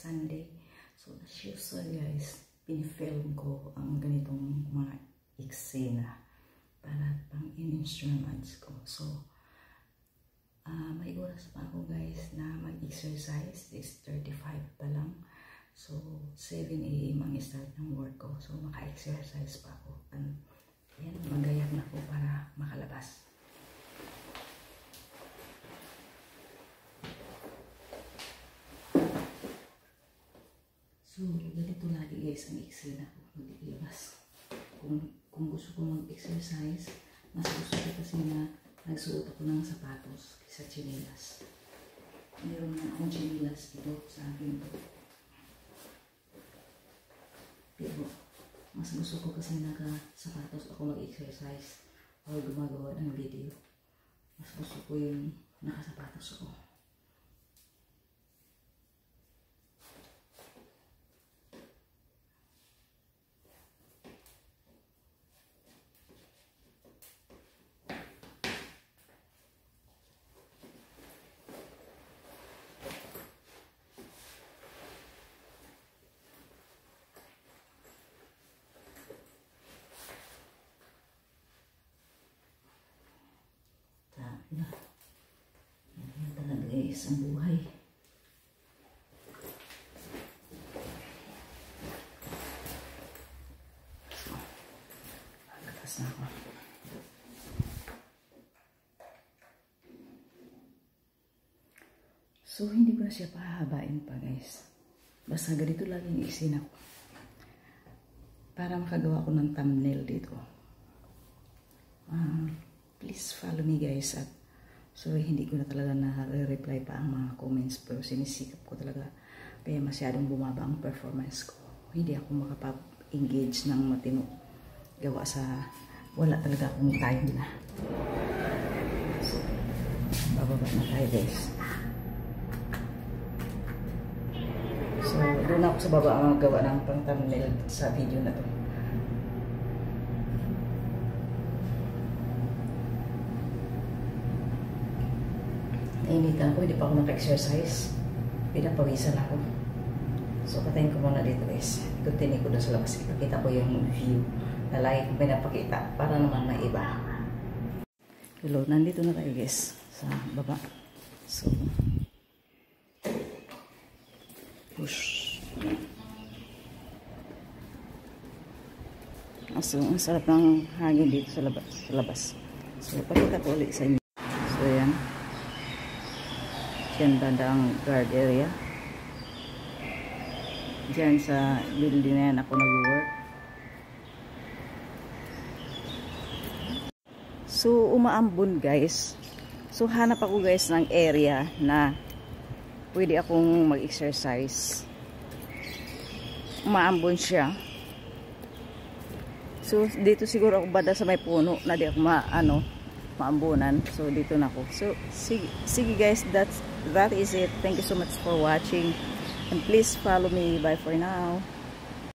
Sunday. So as usual guys, pinifilm ko ang ganitong mga eksena para pang in-instruments ko. So may oras pa ako guys na mag-exercise. It's 35 pa lang. So 7 AM ang start ng work ko. So maka-exercise pa ako. And yan, magayag na ako para makalabas. So ganito lagi guys ang eksena ko mag-ilabas. Kung gusto ko mag-exercise, mas gusto ko kasi na nagsuot ako ng sapatos kaysa chinelas. Meron na akong chinelas dito sa akin to. Pero mas gusto ko kasi naka-sapatos ako mag-exercise o gumagawa ng video. Mas gusto ko yung naka-sapatos ako. Yan talaga guys ang buhay. So, agatas na ako. So hindi ko na siya pahabain pa guys. Basta ganito lang yung eksena ko. Para makagawa ko ng thumbnail dito. Please follow me guys. At sorry hindi ko na talaga na-reply pa ang mga comments, pero sinisikap ko talaga kaya masyadong bumaba ang performance ko. Hindi ako makapag-engage ng matino gawa sa wala talaga akong time na. So bababa na tayo guys. So doon ako sa baba ang gawa ng pang thumbnail sa video na to. Nainitan ako, hindi pa ako naka-exercise. Pinapawisan ako. So, patayin ko muna dito guys. Continue ko doon sa labas. Ipakita ko yung view na lagi kong pinapakita para naman may iba. Hello, nandito na tayo guys sa baba. So, push. So, ang sarap ng hangin dito sa labas. So, pakita ko ulit sa inyo. So, yan. Diyan banda ang guard area. Diyan sa building na yan ako nag-work. So, umaambon guys. So, hanap ako guys ng area na pwede akong mag-exercise. Umaambon siya. So, dito siguro ako banda sa may puno na di ako maambunan. So, dito na ako. So, sige guys, that is it. Thank you so much for watching. And please follow me. Bye for now.